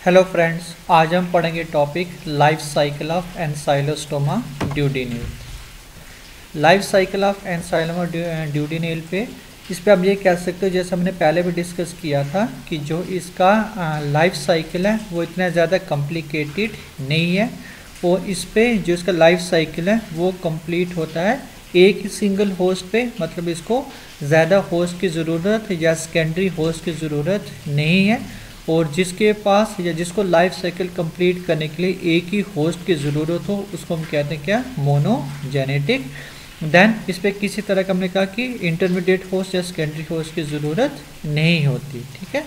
Hello friends, आज हम पढ़ेंगे topic life cycle of Ancylostoma duodenale. Life cycle of Ancylostoma duodenale पे इस पे आप ये कह सकते हो, जैसे हमने पहले भी डिस्कस किया था कि जो इसका लाइफ साइकिल है वो इतना ज़्यादा कॉम्प्लिकेटेड नहीं है। और इस पे जो इसका लाइफ साइकिल है वो कंप्लीट होता है एक ही सिंगल होस्ट पे, मतलब इसको ज़्यादा होस्ट की ज़रूरत या सेकेंडरी होस्ट की ज़रूरत नहीं है। और जिसके पास या जिसको लाइफ साइकिल कंप्लीट करने के लिए एक ही होस्ट की ज़रूरत हो उसको हम कहते हैं क्या, मोनोजेनेटिक। देन इस पर किसी तरह का हमने कहा कि इंटरमीडिएट होस्ट या सेकेंडरी होस्ट की ज़रूरत नहीं होती। ठीक है,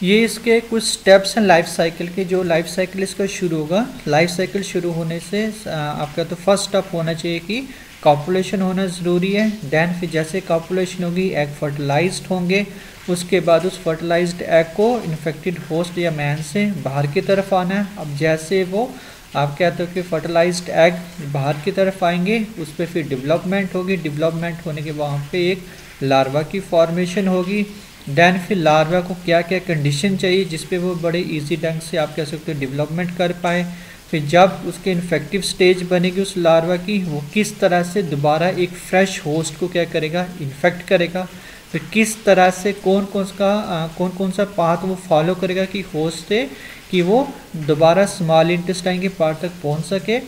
ये इसके कुछ स्टेप्स हैं लाइफ साइकिल के। जो लाइफ साइकिल इसका शुरू होगा, लाइफ साइकिल शुरू होने से आपका तो फर्स्ट स्टेप होना चाहिए कि कॉपुलेशन होना ज़रूरी है। देन फिर जैसे कॉपुलेशन होगी एग फर्टिलाइज्ड होंगे, उसके बाद उस फर्टिलाइज्ड एग को इन्फेक्टेड होस्ट या मैन से बाहर की तरफ आना है। अब जैसे वो आप कहते हो कि फर्टिलाइज्ड एग बाहर की तरफ आएंगे, उस पर फिर डेवलपमेंट होगी। डेवलपमेंट होने के वहाँ पे एक लार्वा की फॉर्मेशन होगी। देन फिर लार्वा को क्या क्या कंडीशन चाहिए जिस पे वो बड़े इजी ढंग से आप कह सकते हो डेवलपमेंट कर पाए। फिर जब उसके इन्फेक्टिव स्टेज बनेगी उस लार्वा की, वो किस तरह से दोबारा एक फ्रेश होस्ट को क्या करेगा, इन्फेक्ट करेगा। फिर किस तरह से कौन कौन सा पाथ वो फॉलो करेगा कि होस्ट से कि वो दोबारा स्मॉल इंटेस्टाइन के पार्ट तक पहुंच सके।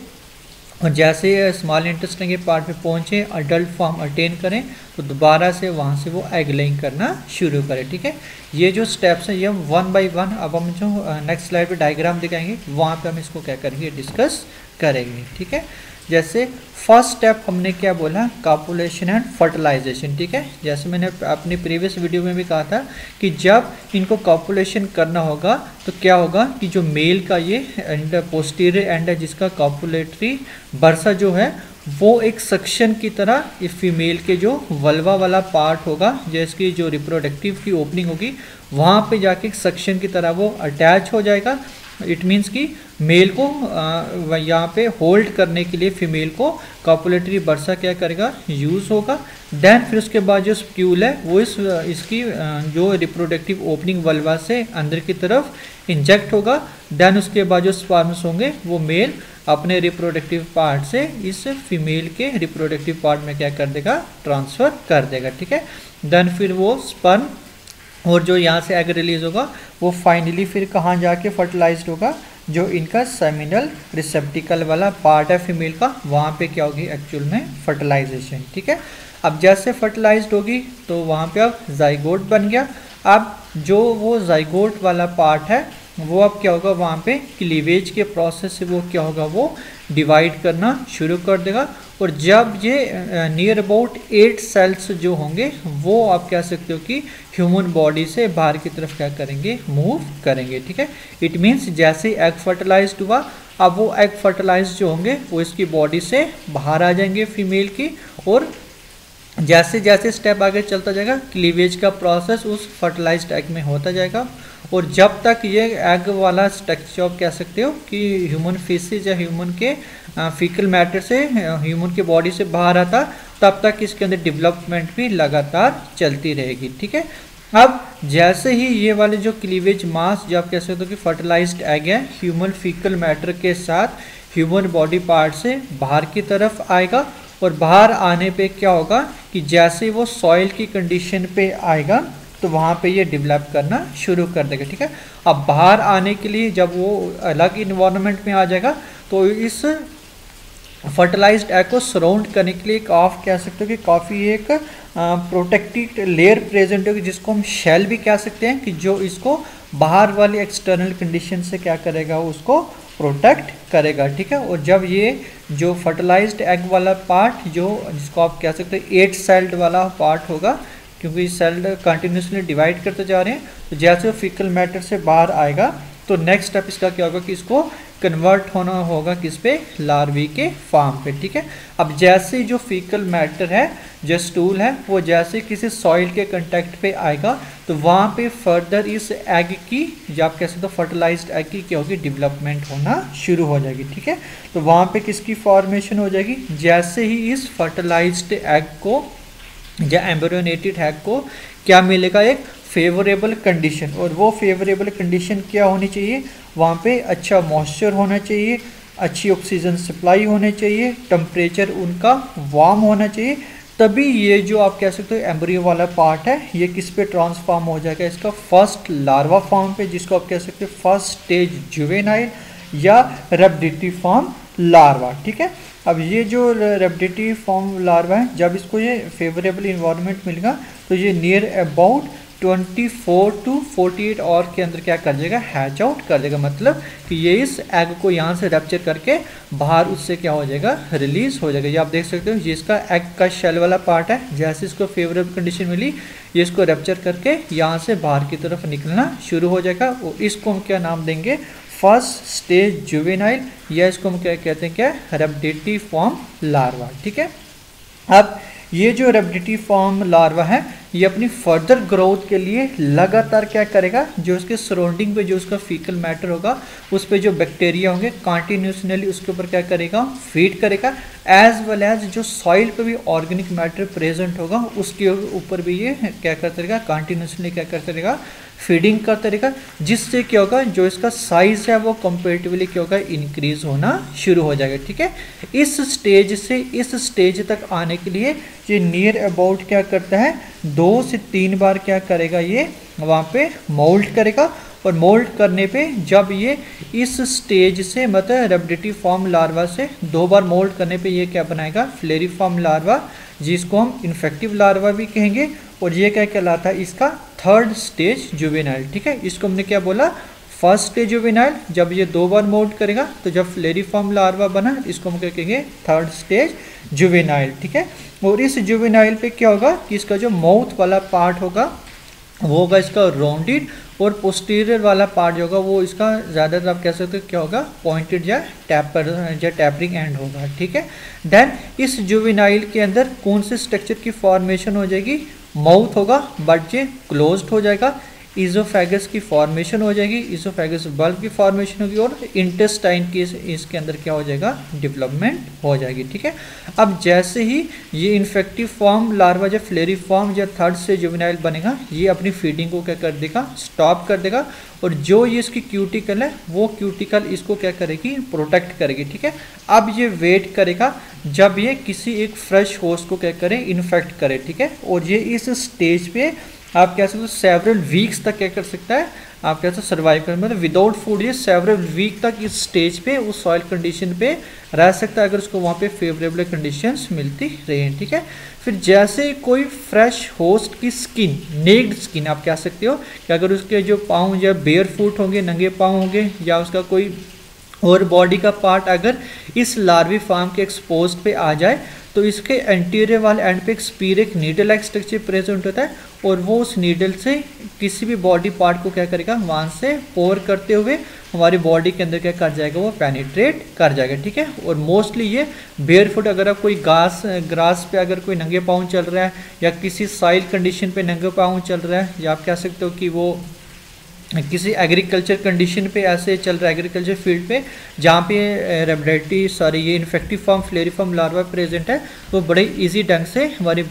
और जैसे स्मॉल इंटेस्टाइन के पार्ट पे पहुंचे, अडल्ट फॉर्म अटेन करें, तो दोबारा से वहाँ से वो एग लेइंग करना शुरू करें। ठीक है, ये जो स्टेप्स हैं ये हम वन बाय वन अब हम जो नेक्स्ट स्लाइड पे डायग्राम दिखाएंगे वहाँ पे हम इसको क्या करेंगे, डिस्कस करेंगे। ठीक है, जैसे फर्स्ट स्टेप हमने क्या बोला, कॉपुलेशन एंड फर्टिलाइजेशन। ठीक है, जैसे मैंने अपनी प्रीवियस वीडियो में भी कहा था कि जब इनको कॉपुलेशन करना होगा तो क्या होगा कि जो मेल का ये एंड पोस्टीरियर एंड है जिसका कॉपुलेटरी बर्सा जो है वो एक सक्शन की तरह इस फीमेल के जो वल्वा वाला पार्ट होगा, जिसकी जो रिप्रोडक्टिव की ओपनिंग होगी वहाँ पे जाके एक सक्शन की तरह वो अटैच हो जाएगा। इट मीन्स कि मेल को यहाँ पे होल्ड करने के लिए फीमेल को कॉपुलेटरी बर्सा क्या करेगा, यूज़ होगा। देन फिर उसके बाद जो स्प्यूल है वो इसकी जो रिप्रोडक्टिव ओपनिंग वल्वा से अंदर की तरफ इंजेक्ट होगा। देन उसके बाद जो स्पर्म्स होंगे वो मेल अपने रिप्रोडक्टिव पार्ट से इस फीमेल के रिप्रोडक्टिव पार्ट में क्या कर देगा, ट्रांसफ़र कर देगा। ठीक है, देन फिर वो स्पर्म और जो यहाँ से एग रिलीज होगा वो फाइनली फिर कहाँ जाके फर्टिलाइज्ड होगा, जो इनका सेमिनल रिसेप्टिकल वाला पार्ट है फीमेल का, वहाँ पे क्या होगी एक्चुअल में फर्टिलाइजेशन। ठीक है, अब जैसे फर्टिलाइज्ड होगी तो वहाँ पे अब जाइगोट बन गया। अब जो वो जाइगोट वाला पार्ट है वो अब क्या होगा, वहाँ पे क्लीवेज के प्रोसेस से वो क्या होगा, वो डिवाइड करना शुरू कर देगा। और जब ये नियर अबाउट 8 सेल्स जो होंगे वो आप कह सकते हो कि ह्यूमन बॉडी से बाहर की तरफ क्या करेंगे, मूव करेंगे। ठीक है, इट मीन्स जैसे एग फर्टिलाइज्ड हुआ अब वो एग फर्टिलाइज्ड जो होंगे वो इसकी बॉडी से बाहर आ जाएंगे फीमेल की। और जैसे जैसे स्टेप आगे चलता जाएगा क्लीवेज का प्रोसेस उस फर्टिलाइज्ड एग में होता जाएगा। और जब तक ये एग वाला स्ट्रक्चर आप कह सकते हो कि ह्यूमन फीसिस या ह्यूमन के फीकल मैटर से ह्यूमन की बॉडी से बाहर आता, तब तक इसके अंदर डेवलपमेंट भी लगातार चलती रहेगी। ठीक है, अब जैसे ही ये वाले जो क्लीवेज मास जो आप कह सकते हो कि फर्टिलाइज्ड एग है ह्यूमन फीकल मैटर के साथ ह्यूमन बॉडी पार्ट से बाहर की तरफ आएगा। और बाहर आने पे क्या होगा कि जैसे वो सॉइल की कंडीशन पे आएगा तो वहाँ पे ये डेवलप करना शुरू कर देगा। ठीक है, अब बाहर आने के लिए जब वो अलग इन्वायरमेंट में आ जाएगा तो इस फर्टिलाइज्ड एग को सराउंड करने के लिए एक आप कह सकते हो कि काफ़ी एक प्रोटेक्टेड लेयर प्रेजेंट होगी, जिसको हम शेल भी कह सकते हैं, कि जो इसको बाहर वाली एक्सटर्नल कंडीशन से क्या करेगा, उसको प्रोटेक्ट करेगा। ठीक है, और जब ये जो फर्टिलाइज्ड एग वाला पार्ट जो जिसको आप कह सकते हैं 8 सेल्ड वाला पार्ट होगा, क्योंकि सेल कंटिन्यूसली डिवाइड करते जा रहे हैं, तो जैसे वो फीकल मैटर से बाहर आएगा तो नेक्स्ट स्टेप इसका क्या होगा कि इसको कन्वर्ट होना होगा किस पे, लार्वी के फॉर्म पे। ठीक है, अब जैसे जो फीकल मैटर है जो स्टूल है वो जैसे किसी सॉइल के कांटेक्ट पे आएगा तो वहाँ पे फर्दर इस एग की या आप कह सकते हो फर्टिलाइज्ड एग की क्या होगी, डेवलपमेंट होना शुरू हो जाएगी। ठीक है, तो वहाँ पे किसकी फॉर्मेशन हो जाएगी, जैसे ही इस फर्टिलाइज्ड एग को या एम्ब्रियोनेटेड एग को क्या मिलेगा, एक फेवरेबल कंडीशन, और वो फेवरेबल कंडीशन क्या होनी चाहिए, वहाँ पे अच्छा मॉइस्चर होना चाहिए, अच्छी ऑक्सीजन सप्लाई होनी चाहिए, टेम्परेचर उनका वार्म होना चाहिए, तभी ये जो आप कह सकते हो एम्ब्रियो वाला पार्ट है ये किस पे ट्रांसफॉर्म हो जाएगा, इसका फर्स्ट लार्वा फॉर्म पे, जिसको आप कह सकते हो फर्स्ट स्टेज जुवेनाइल या रेप्टिटिव फॉर्म लार्वा। ठीक है, अब ये जो रेप्टिटिव फॉर्म लार्वा है, जब इसको ये फेवरेबल इन्वायरमेंट मिलेगा तो ये नियर अबाउट 24 to 48 आवर के अंदर क्या कर जाएगा, हैच आउट कर देगा। मतलब कि ये इस एग को यहाँ से रैप्चर करके बाहर उससे क्या हो जाएगा, रिलीज हो जाएगा। ये आप देख सकते हो, ये इसका एग का शेल वाला पार्ट है, जैसे इसको फेवरेबल कंडीशन मिली ये इसको रैप्चर करके यहाँ से बाहर की तरफ निकलना शुरू हो जाएगा, और इसको हम क्या नाम देंगे, फर्स्ट स्टेज जुवेनाइल, या इसको हम क्या कहते हैं, क्या, रेप्टिटिव फॉर्म लार्वा। ठीक है, अब ये जो रेप्टिटिव फॉर्म लार्वा है ये अपनी फर्दर ग्रोथ के लिए लगातार क्या करेगा, जो उसके सराउंडिंग पे जो उसका फीकल मैटर होगा उस पे जो बैक्टीरिया होंगे कंटिन्यूसली उसके ऊपर क्या करेगा, फीड करेगा, एज वेल एज जो सॉइल पे भी ऑर्गेनिक मैटर प्रेजेंट होगा उसके ऊपर भी ये क्या करता रहेगा, कंटिन्यूसली क्या करता रहेगा, फीडिंग करता रहेगा, जिससे क्या होगा, जो इसका साइज है वो कंपेरेटिवली क्या होगा, इंक्रीज होना शुरू हो जाएगा। ठीक है, इस स्टेज से इस स्टेज तक आने के लिए ये नियर अबाउट क्या करता है, 2 से 3 बार क्या करेगा, ये वहाँ पे मोल्ड करेगा, और मोल्ड करने पे जब ये इस स्टेज से मतलब रेप्टिटिव फॉर्म लार्वा से 2 बार मोल्ड करने पे ये क्या बनाएगा, फ्लेरिफॉर्म लार्वा, जिसको हम इन्फेक्टिव लार्वा भी कहेंगे, और ये क्या कहलाता है, इसका थर्ड स्टेज जुवेनाइल। ठीक है, इसको हमने क्या बोला, फर्स्ट स्टेज जुवेनाइल, जब ये 2 बार मोल्ड करेगा तो जब फ्लेरिफॉर्म लार्वा बना इसको हम क्या कहेंगे, थर्ड स्टेज जुवेनाइल। ठीक है, और इस जुवेनाइल पे क्या होगा कि इसका जो माउथ वाला पार्ट होगा वो होगा इसका राउंडेड, और पोस्टीरियर वाला पार्ट जो होगा वो इसका ज़्यादातर आप कह सकते हो क्या होगा, पॉइंटेड या टैपरिंग एंड होगा। ठीक है, देन इस जुवेनाइल के अंदर कौन से स्ट्रक्चर की फॉर्मेशन हो जाएगी, माउथ होगा बट ये क्लोज्ड हो जाएगा, इजोफेगस की फॉर्मेशन हो जाएगी, इजोफेगस बल्ब की फॉर्मेशन होगी, और इंटेस्टाइन की इसके अंदर क्या हो जाएगा, डेवलपमेंट हो जाएगी। ठीक है, अब जैसे ही ये इन्फेक्टिव फॉर्म लार्वा जब फ्लेरिफॉर्म या थर्ड से जुवेनाइल बनेगा ये अपनी फीडिंग को क्या कर देगा, स्टॉप कर देगा, और जो ये इसकी क्यूटिकल है वो क्यूटिकल इसको क्या करेगी, प्रोटेक्ट करेगी। ठीक है, अब ये वेट करेगा जब ये किसी एक फ्रेश होस्ट को क्या करे, इन्फेक्ट करे। ठीक है, और ये इस स्टेज पे आप कह सकते हो सेवरल वीक्स तक क्या कर सकता है, आप कह सकते हो सर्वाइव कर, मतलब विदाउट फूड ये सेवरल वीक तक इस स्टेज पे उस सॉइल कंडीशन पे रह सकता है, अगर उसको वहाँ पे फेवरेबल कंडीशंस मिलती रहें। ठीक है, फिर जैसे कोई फ्रेश होस्ट की स्किन, नेक्ड स्किन आप कह सकते हो कि अगर उसके जो पाँव या बेयर फुट होंगे, नंगे पाँव होंगे, या उसका कोई और बॉडी का पार्ट अगर इस लार्वी फार्म के एक्सपोज पे आ जाए तो इसके एंटीरियर वाले एंड पे एक स्पीर, एक नीडल लाइक स्ट्रक्चर प्रेजेंट होता है, और वो उस नीडल से किसी भी बॉडी पार्ट को क्या करेगा, वहाँ से पोर करते हुए हमारी बॉडी के अंदर क्या कर जाएगा, वो पेनिट्रेट कर जाएगा। ठीक है, और मोस्टली ये बेयर फुट, अगर आप कोई ग्रास पे अगर कोई नंगे पाँव चल रहा है, या किसी सॉइल कंडीशन पे नंगे पाँव चल रहा है, या आप कह सकते हो कि वो किसी एग्रीकल्चर कंडीशन पे ऐसे चल रहा है, एग्रीकल्चर फील्ड पे जहाँ पे ये इन्फेक्टिव फॉर्म फ्लेरिफॉर्म लार्वा प्रेजेंट है, तो बड़े इजी ढंग से हमारी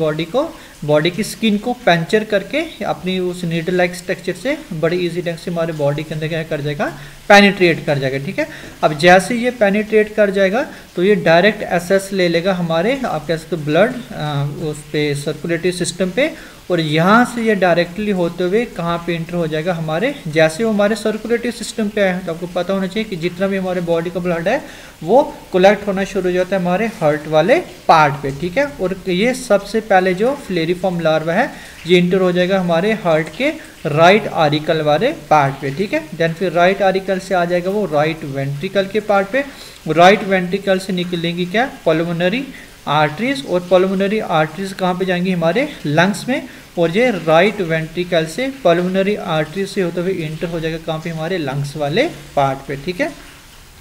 बॉडी की स्किन को पंचर करके अपनी उस नीडल लाइक स्ट्रक्चर से बड़े इजी ढंग से हमारे बॉडी के अंदर क्या कर जाएगा, पेनिट्रेट कर जाएगा। ठीक है, अब जैसे ये पेनिट्रेट कर जाएगा तो ये डायरेक्ट एक्सेस ले लेगा हमारे आप कह सकते हो ब्लड उस पे सर्कुलेटरी सिस्टम पे, और यहाँ से ये डायरेक्टली होते हुए कहाँ पे इंटर हो जाएगा, हमारे जैसे वो हमारे सर्कुलेटरी सिस्टम पे है तो आपको पता होना चाहिए कि जितना भी हमारे बॉडी का ब्लड है वो कलेक्ट होना शुरू हो जाता है हमारे हार्ट वाले पार्ट पे। ठीक है, और ये सबसे पहले जो फ्लेरिफॉर्म लार्वा है ये इंटर हो जाएगा हमारे हार्ट के राइट आरिकल वाले पार्ट पे। ठीक है, देन फिर राइट आरिकल से आ जाएगा वो राइट वेंट्रिकल के पार्ट पे, राइट वेंट्रिकल से निकलेंगी क्या, पल्मोनरी आर्टरीज, और पल्मोनरी आर्टरीज कहाँ पे जाएंगी, हमारे लंग्स में, और ये राइट वेंट्रिकल से पल्मोनरी आर्टरी से होते हुए इंटर हो जाएगा कहाँ पे, हमारे लंग्स वाले पार्ट पे। ठीक है,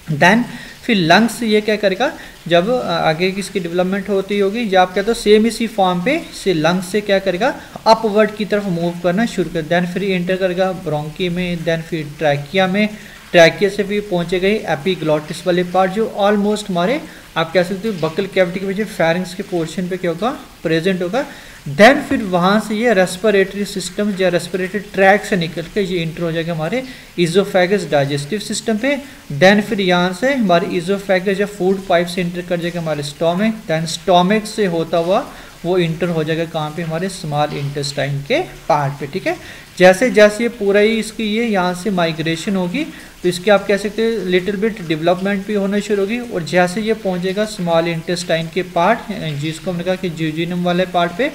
देन फिर लंग्स ये क्या करेगा, जब आगे किसकी डेवलपमेंट होती होगी, या आप कहते हो सेम इसी फॉर्म पे से लंग्स से क्या करेगा, अपवर्ड की तरफ मूव करना शुरू कर, देन फिर इंटर करेगा ब्रोंकी में, देन फिर ट्रैकिया में, ट्रैकिया से भी पहुंचेगा एपिग्लॉटिस वाले पार्ट, जो ऑलमोस्ट हमारे आप कह सकते हो बकल कैविटी के पीछे फेरिंग्स के पोर्शन पे क्या होगा, प्रेजेंट होगा। देन फिर वहाँ से ये रेस्पिरेटरी सिस्टम या रेस्पिरेटरी ट्रैक से निकल के ये इंटर हो जाएगा हमारे इजोफेगस डाइजेस्टिव सिस्टम पे। देन फिर यहाँ से हमारे इजोफेगस या फूड पाइप से इंटर कर जाएगा हमारे स्टोमक। देन स्टोमक से होता हुआ वो इंटर हो जाएगा कहाँ पे, हमारे स्मॉल इंटेस्टाइन के पार्ट पे, ठीक है। जैसे जैसे ये पूरा ही इसकी ये यहाँ से माइग्रेशन होगी तो इसके आप कह सकते हैं लिटिल बिट डेवलपमेंट भी होना शुरू होगी, और जैसे ये पहुँचेगा स्मॉल इंटेस्टाइन के पार्ट जिसको हमने कहा कि ज्यूजिनम वाले पार्ट पे,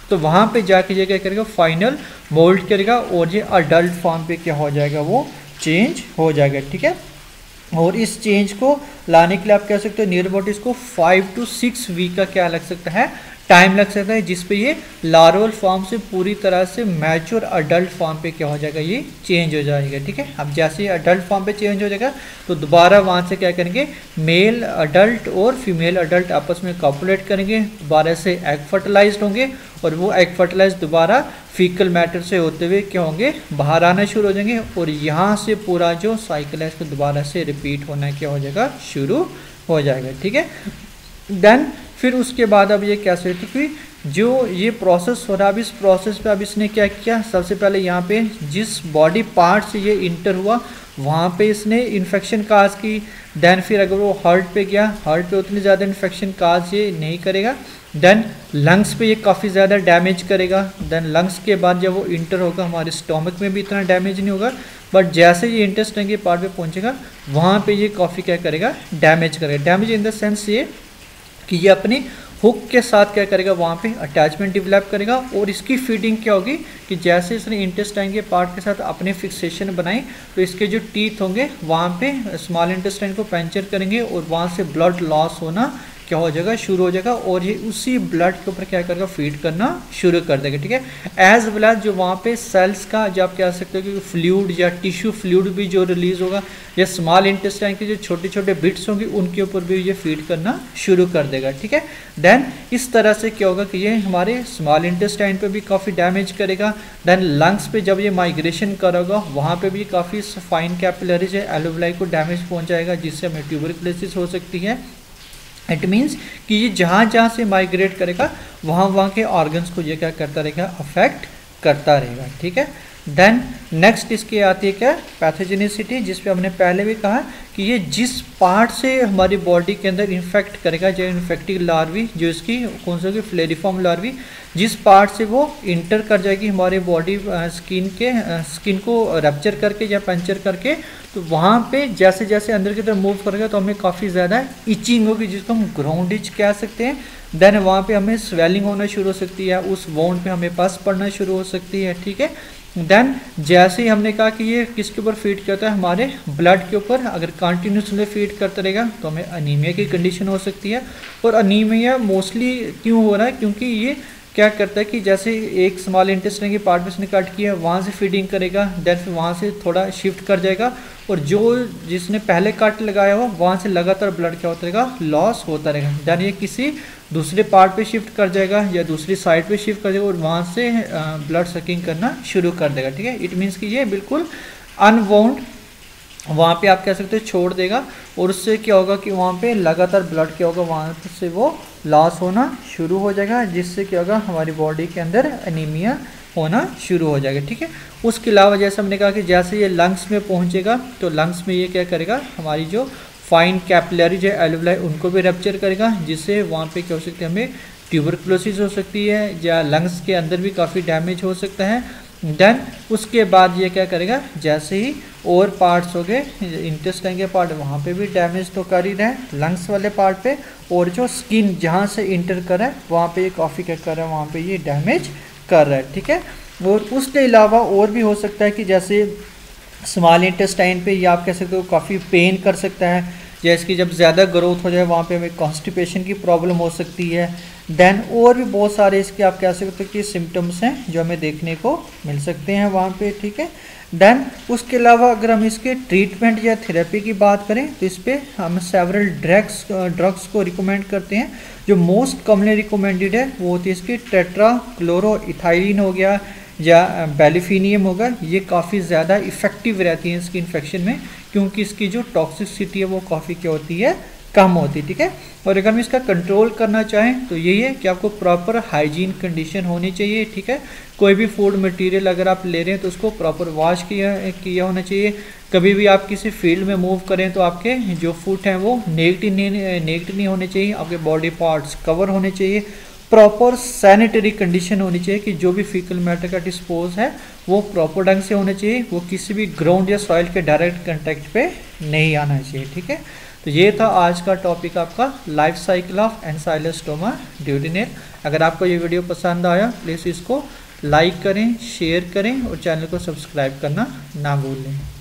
तो वहाँ पे जाके ये क्या करेगा, फाइनल मोल्ड करेगा और ये अडल्ट फॉर्म पे क्या हो जाएगा, वो चेंज हो जाएगा, ठीक है। और इस चेंज को लाने के लिए आप कह सकते हो नियर अबाउट इसको 5 to 6 वीक का क्या लग सकता है, टाइम लग सकता है, जिसपे ये लार्वल फॉर्म से पूरी तरह से मैच्योर अडल्ट फॉर्म पे क्या हो जाएगा, ये चेंज हो जाएगा, ठीक है। अब जैसे ये अडल्ट फॉर्म पे चेंज हो जाएगा तो दोबारा वहाँ से क्या करेंगे, मेल अडल्ट और फीमेल अडल्ट आपस में कॉपुलेट करेंगे, दोबारा से एग फर्टिलाइज्ड होंगे, और वो एग फर्टिलाइज दोबारा फीकल मैटर से होते हुए क्या होंगे, बाहर आना शुरू हो जाएंगे, और यहाँ से पूरा जो साइकिल है इसको दोबारा से रिपीट होना क्या हो जाएगा, शुरू हो जाएगा, ठीक है। देन फिर उसके बाद अब ये कैसे, क्योंकि जो ये प्रोसेस हो रहा है, अब इस प्रोसेस पे अब इसने क्या किया, सबसे पहले यहाँ पे जिस बॉडी पार्ट से ये इंटर हुआ वहाँ पे इसने इन्फेक्शन काज की। देन फिर अगर वो हार्ट पे गया, हार्ट पे उतनी ज़्यादा इन्फेक्शन काज ये नहीं करेगा। देन लंग्स पे ये काफ़ी ज़्यादा डैमेज करेगा। देन लंग्स के बाद जब वो इंटर होगा हमारे स्टोमक में भी इतना डैमेज नहीं होगा, बट जैसे ये इंटेस्टाइन के पार्ट पे पहुँचेगा वहाँ पे ये काफ़ी क्या करेगा, डैमेज करेगा। डैमेज इन द सेंस ये कि ये अपने हुक के साथ क्या करेगा, वहाँ पे अटैचमेंट डेवलप करेगा, और इसकी फीडिंग क्या होगी कि जैसे इसने इंटेस्टाइन के पार्ट के साथ अपने फिक्सेशन बनाई तो इसके जो टीथ होंगे वहाँ पे स्मॉल इंटेस्टाइन को पंचर करेंगे, और वहाँ से ब्लड लॉस होना क्या हो जाएगा, शुरू हो जाएगा, और ये उसी ब्लड के ऊपर क्या करेगा, फीड करना शुरू कर देगा, ठीक है। एज वेल एज जो वहाँ पे सेल्स का जो आप कह सकते हो कि फ्लूइड या टिश्यू फ्लूइड भी जो रिलीज होगा, या स्मॉल इंटेस्टाइन के जो छोटे छोटे बिट्स होंगे उनके ऊपर भी ये फीड करना शुरू कर देगा, ठीक है। देन इस तरह से क्या होगा कि ये हमारे स्मॉल इंटेस्टाइन पे भी काफ़ी डैमेज करेगा। देन लंग्स पे जब ये माइग्रेशन करेगा वहाँ पे भी काफ़ी फाइन कैपिलरीज है एलोवेलाई को डैमेज पहुँचाएगा, जिससे हमें ट्यूबरकुलोसिस हो सकती है। इट मीन्स कि ये जहाँ जहाँ से माइग्रेट करेगा वहाँ के ऑर्गन्स को ये क्या करता रहेगा, अफेक्ट करता रहेगा, ठीक है। देन नेक्स्ट इसकी आती है क्या, पैथोजेनिसिटी, जिस पे हमने पहले भी कहा कि ये जिस पार्ट से हमारी बॉडी के अंदर इन्फेक्ट करेगा, जो इन्फेक्टिव लार्वी जो इसकी कौन सी होगी, फ्लेरिफॉर्म लार्वी, जिस पार्ट से वो इंटर कर जाएगी हमारे बॉडी स्किन को रप्चर करके या पंचर करके, तो वहाँ पे जैसे जैसे अंदर की तरफ मूव करेगा तो हमें काफ़ी ज़्यादा इचिंग होगी, जिसको हम ग्राउंड इच कह सकते हैं। देन वहाँ पे हमें स्वेलिंग होना शुरू हो सकती है, उस वोंड पे हमें पस पड़ना शुरू हो सकती है, ठीक है। देन जैसे ही हमने कहा कि ये किसके ऊपर फीड करता है, हमारे ब्लड के ऊपर, अगर कंटिन्यूसली फीड करता रहेगा तो हमें अनीमिया की कंडीशन हो सकती है। और अनीमिया मोस्टली क्यों हो रहा है, क्योंकि ये क्या करता है कि जैसे एक स्मॉल इंटेस्टाइन के पार्ट में उसने कट किया, वहाँ से फीडिंग करेगा, देन फिर वहाँ से थोड़ा शिफ्ट कर जाएगा, और जो जिसने पहले कट लगाया हो वहाँ से लगातार ब्लड क्या होता रहेगा, लॉस होता रहेगा। देन ये किसी दूसरे पार्ट पे शिफ्ट कर जाएगा या दूसरी साइड पे शिफ्ट कर जाएगा, और वहाँ से ब्लड सकिंग करना शुरू कर देगा, ठीक है। इट मीन्स कि ये बिल्कुल अनवाउंड वहाँ पे आप कह सकते हो छोड़ देगा, और उससे क्या होगा कि वहाँ पे लगातार ब्लड क्या होगा, वहाँ से वो लॉस होना शुरू हो जाएगा, जिससे क्या होगा, हमारी बॉडी के अंदर एनीमिया होना शुरू हो जाएगा, ठीक है। उसके अलावा जैसे हमने कहा कि जैसे ये लंग्स में पहुँचेगा तो लंग्स में ये क्या करेगा, हमारी जो फाइन कैपिलरीज है एलोवेलाई उनको भी रप्चर करेगा, जिससे वहाँ पे क्या हो सकता है, हमें ट्यूबरकुलोसिस हो सकती है, या लंग्स के अंदर भी काफ़ी डैमेज हो सकता है। देन उसके बाद ये क्या करेगा, जैसे ही और पार्ट्स हो गए, इंटेस्टाइन के पार्ट वहाँ पे भी डैमेज तो कर ही रहा है लंग्स वाले पार्ट पे, और जो स्किन जहाँ से इंटर कर रहा है वहाँ पे ये काफ़ी क्या कर रहा है, वहाँ पे ये डैमेज कर रहा है, ठीक है। और उसके अलावा और भी हो सकता है कि जैसे स्मॉल इंटेस्टाइन पे ये आप कह सकते हो काफ़ी पेन कर सकता है, या इसकी जब ज़्यादा ग्रोथ हो जाए वहाँ पे हमें कॉन्स्टिपेशन की प्रॉब्लम हो सकती है। देन और भी बहुत सारे इसके आप कह सकते हो कि सिम्टम्स हैं जो हमें देखने को मिल सकते हैं वहाँ पे, ठीक है। देन उसके अलावा अगर हम इसके ट्रीटमेंट या थेरेपी की बात करें तो इस पर हम सेवरल ड्रग्स को रिकमेंड करते हैं। जो मोस्ट कॉमनली रिकमेंडेड है वो होती है इसकी टेट्राक्लोरोइथाइलिन हो गया या बेलिफिनियम होगा, ये काफ़ी ज़्यादा इफेक्टिव रहती हैं इसकी इन्फेक्शन में, क्योंकि इसकी जो टॉक्सिसिटी है वो काफ़ी क्या होती है, कम होती है। ठीक है, और अगर हम इसका कंट्रोल करना चाहें तो यही है कि आपको प्रॉपर हाइजीन कंडीशन होनी चाहिए। ठीक है, कोई भी फूड मटेरियल अगर आप ले रहे हैं तो उसको प्रॉपर वॉश किया होना चाहिए। कभी भी आप किसी फील्ड में मूव करें तो आपके जो फुट हैं वो नेक्ड नहीं होने चाहिए, आपके बॉडी पार्ट्स कवर होने चाहिए, प्रॉपर सैनिटरी कंडीशन होनी चाहिए कि जो भी फीकल मैटर का डिस्पोज है वो प्रॉपर ढंग से होना चाहिए, वो किसी भी ग्राउंड या सॉइल के डायरेक्ट कंटेक्ट पे नहीं आना चाहिए। ठीक है, तो ये था आज का टॉपिक आपका life cycle of Ancylostoma duodenal. अगर आपको ये वीडियो पसंद आया प्लीज़ इसको लाइक करें, शेयर करें और चैनल को सब्सक्राइब करना ना भूलें।